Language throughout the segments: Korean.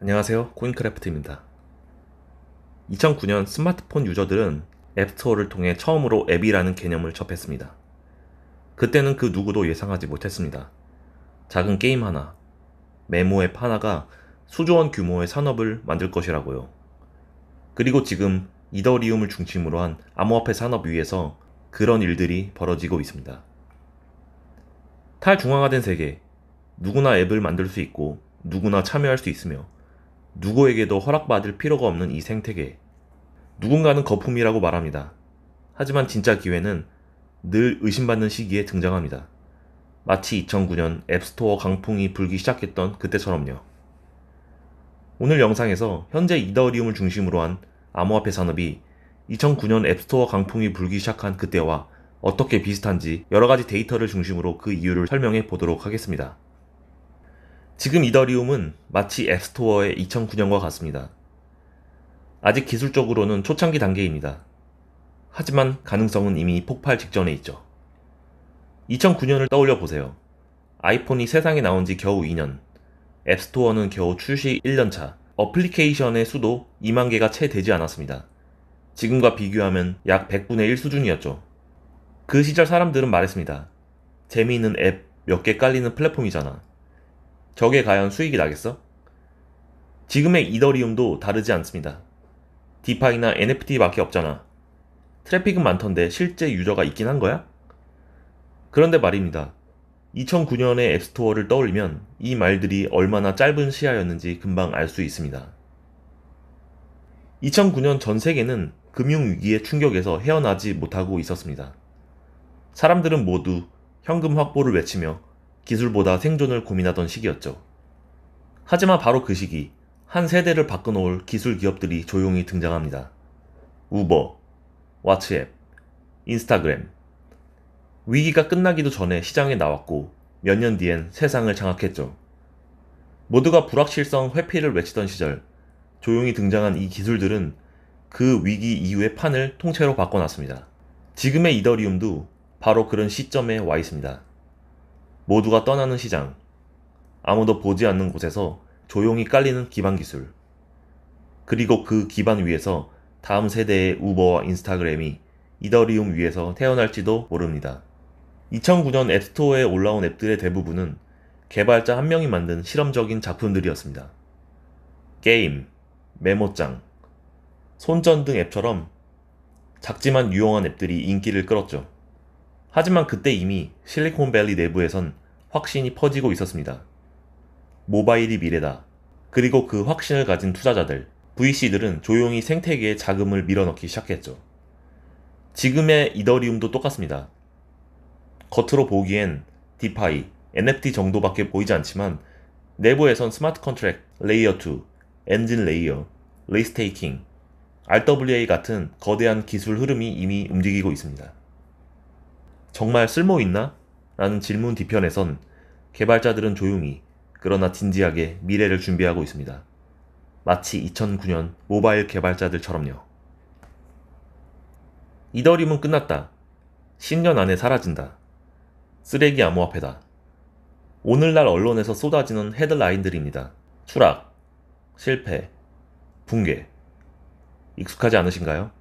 안녕하세요, 코인크래프트입니다. 2009년 스마트폰 유저들은 앱스토어를 통해 처음으로 앱이라는 개념을 접했습니다. 그때는 그 누구도 예상하지 못했습니다. 작은 게임 하나, 메모 앱 하나가 수조원 규모의 산업을 만들 것이라고요. 그리고 지금 이더리움을 중심으로 한 암호화폐 산업 위에서 그런 일들이 벌어지고 있습니다. 탈중앙화된 세계, 누구나 앱을 만들 수 있고 누구나 참여할 수 있으며 누구에게도 허락받을 필요가 없는 이 생태계. 누군가는 거품이라고 말합니다. 하지만 진짜 기회는 늘 의심받는 시기에 등장합니다. 마치 2009년 앱스토어 강풍이 불기 시작했던 그때처럼요. 오늘 영상에서 현재 이더리움을 중심으로 한 암호화폐 산업이 2009년 앱스토어 강풍이 불기 시작한 그때와 어떻게 비슷한지 여러가지 데이터를 중심으로 그 이유를 설명해 보도록 하겠습니다. 지금 이더리움은 마치 앱스토어의 2009년과 같습니다. 아직 기술적으로는 초창기 단계입니다. 하지만 가능성은 이미 폭발 직전에 있죠. 2009년을 떠올려 보세요. 아이폰이 세상에 나온 지 겨우 2년, 앱스토어는 겨우 출시 1년차, 어플리케이션의 수도 2만 개가 채 되지 않았습니다. 지금과 비교하면 약 100분의 1 수준이었죠. 그 시절 사람들은 말했습니다. 재미있는 앱 몇 개 깔리는 플랫폼이잖아. 저게 과연 수익이 나겠어? 지금의 이더리움도 다르지 않습니다. 디파이나 NFT밖에 없잖아. 트래픽은 많던데 실제 유저가 있긴 한 거야? 그런데 말입니다. 2009년의 앱스토어를 떠올리면 이 말들이 얼마나 짧은 시야였는지 금방 알 수 있습니다. 2009년 전 세계는 금융위기의 충격에서 헤어나지 못하고 있었습니다. 사람들은 모두 현금 확보를 외치며 기술보다 생존을 고민하던 시기였죠. 하지만 바로 그 시기, 한 세대를 바꿔놓을 기술 기업들이 조용히 등장합니다. 우버, 왓츠앱, 인스타그램. 위기가 끝나기도 전에 시장에 나왔고 몇 년 뒤엔 세상을 장악했죠. 모두가 불확실성 회피를 외치던 시절, 조용히 등장한 이 기술들은 그 위기 이후의 판을 통째로 바꿔놨습니다. 지금의 이더리움도 바로 그런 시점에 와 있습니다. 모두가 떠나는 시장, 아무도 보지 않는 곳에서 조용히 깔리는 기반 기술, 그리고 그 기반 위에서 다음 세대의 우버와 인스타그램이 이더리움 위에서 태어날지도 모릅니다. 2009년 앱스토어에 올라온 앱들의 대부분은 개발자 한 명이 만든 실험적인 작품들이었습니다. 게임, 메모장, 손전 등 앱처럼 작지만 유용한 앱들이 인기를 끌었죠. 하지만 그때 이미 실리콘밸리 내부에선 확신이 퍼지고 있었습니다. 모바일이 미래다. 그리고 그 확신을 가진 투자자들, VC들은 조용히 생태계에 자금을 밀어넣기 시작했죠. 지금의 이더리움도 똑같습니다. 겉으로 보기엔 디파이, NFT 정도밖에 보이지 않지만 내부에선 스마트 컨트랙, 레이어 2, 엔진 레이어, 리스테이킹, RWA 같은 거대한 기술 흐름이 이미 움직이고 있습니다. 정말 쓸모 있나? 라는 질문 뒤편에선 개발자들은 조용히 그러나 진지하게 미래를 준비하고 있습니다. 마치 2009년 모바일 개발자들처럼요. 이더리움은 끝났다. 10년 안에 사라진다. 쓰레기 암호화폐다. 오늘날 언론에서 쏟아지는 헤드라인들입니다. 추락, 실패, 붕괴. 익숙하지 않으신가요?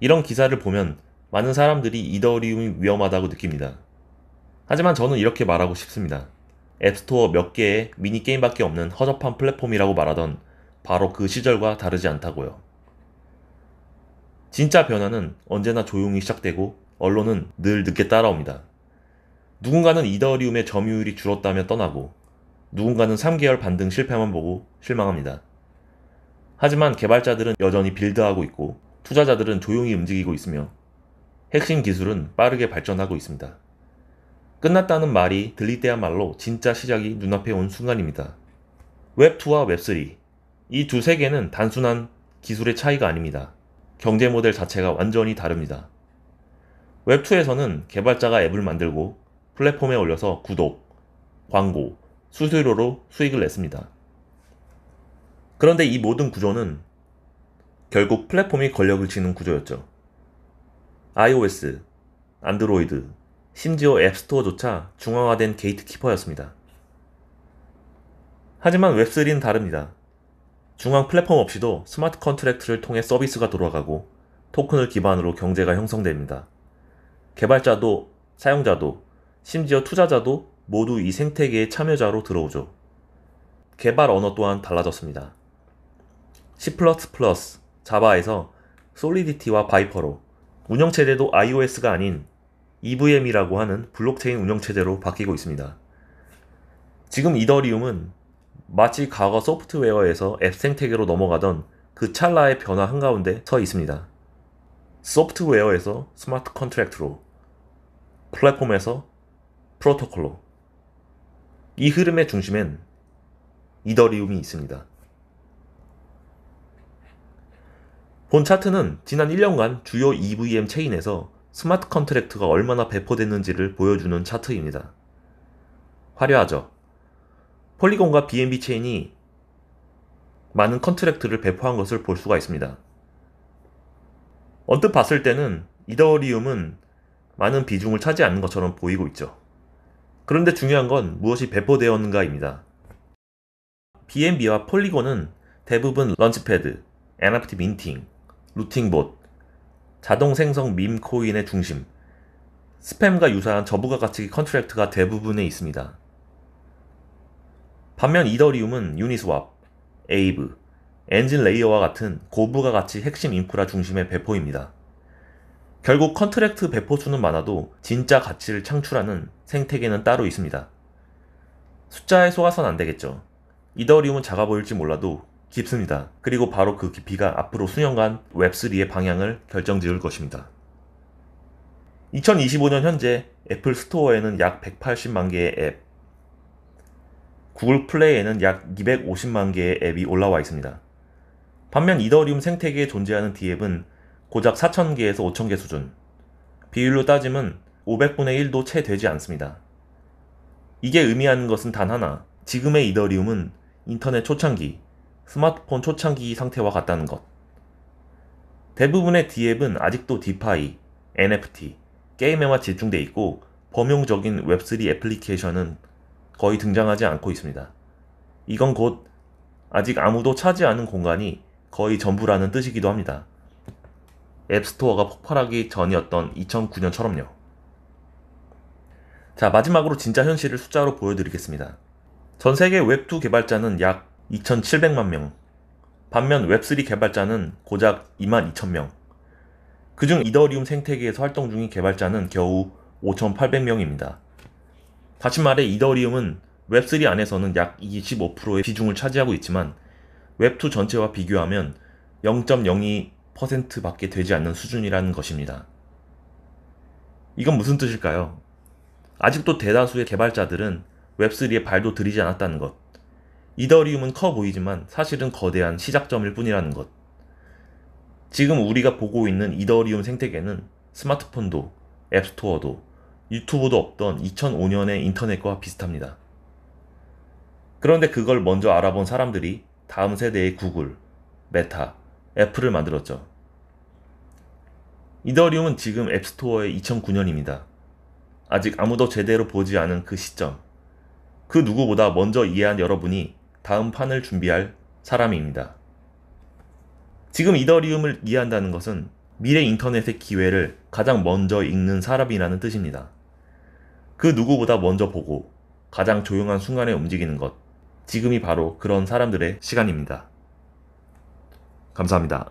이런 기사를 보면 많은 사람들이 이더리움이 위험하다고 느낍니다. 하지만 저는 이렇게 말하고 싶습니다. 앱스토어 몇 개의 미니게임밖에 없는 허접한 플랫폼이라고 말하던 바로 그 시절과 다르지 않다고요. 진짜 변화는 언제나 조용히 시작되고 언론은 늘 늦게 따라옵니다. 누군가는 이더리움의 점유율이 줄었다며 떠나고 누군가는 3개월 반등 실패만 보고 실망합니다. 하지만 개발자들은 여전히 빌드하고 있고 투자자들은 조용히 움직이고 있으며 핵심 기술은 빠르게 발전하고 있습니다. 끝났다는 말이 들릴 때야말로 진짜 시작이 눈앞에 온 순간입니다. 웹2와 웹3, 이 두 세계는 단순한 기술의 차이가 아닙니다. 경제 모델 자체가 완전히 다릅니다. 웹2에서는 개발자가 앱을 만들고 플랫폼에 올려서 구독, 광고, 수수료로 수익을 냈습니다. 그런데 이 모든 구조는 결국 플랫폼이 권력을 쥐는 구조였죠. iOS, 안드로이드, 심지어 앱스토어조차 중앙화된 게이트키퍼였습니다. 하지만 웹3는 다릅니다. 중앙 플랫폼 없이도 스마트 컨트랙트를 통해 서비스가 돌아가고 토큰을 기반으로 경제가 형성됩니다. 개발자도 사용자도 심지어 투자자도 모두 이 생태계의 참여자로 들어오죠. 개발 언어 또한 달라졌습니다. C++, 자바에서 솔리디티와 바이퍼로, 운영체제도 iOS가 아닌 EVM이라고 하는 블록체인 운영체제로 바뀌고 있습니다. 지금 이더리움은 마치 과거 소프트웨어에서 앱 생태계로 넘어가던 그 찰나의 변화 한가운데 서 있습니다. 소프트웨어에서 스마트 컨트랙트로, 플랫폼에서 프로토콜로, 이 흐름의 중심엔 이더리움이 있습니다. 본 차트는 지난 1년간 주요 EVM 체인에서 스마트 컨트랙트가 얼마나 배포됐는지를 보여주는 차트입니다. 화려하죠? 폴리곤과 BNB 체인이 많은 컨트랙트를 배포한 것을 볼 수가 있습니다. 언뜻 봤을 때는 이더리움은 많은 비중을 차지하는 것처럼 보이고 있죠. 그런데 중요한 건 무엇이 배포되었는가입니다. BNB와 폴리곤은 대부분 런치패드, NFT 민팅, 루팅봇, 자동 생성 밈 코인의 중심, 스팸과 유사한 저부가 가치 컨트랙트가 대부분에 있습니다. 반면 이더리움은 유니스왑, 에이브, 엔진 레이어와 같은 고부가 가치 핵심 인프라 중심의 배포입니다. 결국 컨트랙트 배포수는 많아도 진짜 가치를 창출하는 생태계는 따로 있습니다. 숫자에 속아선 안 되겠죠. 이더리움은 작아 보일지 몰라도 깊습니다. 그리고 바로 그 깊이가 앞으로 수년간 웹3의 방향을 결정지을 것입니다. 2025년 현재 애플 스토어에는 약 180만 개의 앱, 구글 플레이에는 약 250만 개의 앱이 올라와 있습니다. 반면 이더리움 생태계에 존재하는 D앱은 고작 4,000개에서 5,000개 수준, 비율로 따지면 500분의 1도 채 되지 않습니다. 이게 의미하는 것은 단 하나, 지금의 이더리움은 인터넷 초창기, 스마트폰 초창기 상태와 같다는 것. 대부분의 D앱은 아직도 디파이, NFT, 게임에만 집중돼 있고 범용적인 웹3 애플리케이션은 거의 등장하지 않고 있습니다. 이건 곧 아직 아무도 차지 않은 공간이 거의 전부라는 뜻이기도 합니다. 앱스토어가 폭발하기 전이었던 2009년처럼요. 자, 마지막으로 진짜 현실을 숫자로 보여드리겠습니다. 전 세계 웹2 개발자는 약 2,700만 명, 반면 웹3 개발자는 고작 22,000명, 그중 이더리움 생태계에서 활동 중인 개발자는 겨우 5,800명입니다. 다시 말해 이더리움은 웹3 안에서는 약 25%의 비중을 차지하고 있지만 웹2 전체와 비교하면 0.02% 밖에 되지 않는 수준이라는 것입니다. 이건 무슨 뜻일까요? 아직도 대다수의 개발자들은 웹3에 발도 들이지 않았다는 것. 이더리움은 커 보이지만 사실은 거대한 시작점일 뿐이라는 것. 지금 우리가 보고 있는 이더리움 생태계는 스마트폰도, 앱스토어도, 유튜브도 없던 2005년의 인터넷과 비슷합니다. 그런데 그걸 먼저 알아본 사람들이 다음 세대의 구글, 메타, 애플을 만들었죠. 이더리움은 지금 앱스토어의 2009년입니다. 아직 아무도 제대로 보지 않은 그 시점. 그 누구보다 먼저 이해한 여러분이 다음 판을 준비할 사람입니다. 지금 이더리움을 이해한다는 것은 미래 인터넷의 기회를 가장 먼저 읽는 사람이라는 뜻입니다. 그 누구보다 먼저 보고 가장 조용한 순간에 움직이는 것. 지금이 바로 그런 사람들의 시간입니다. 감사합니다.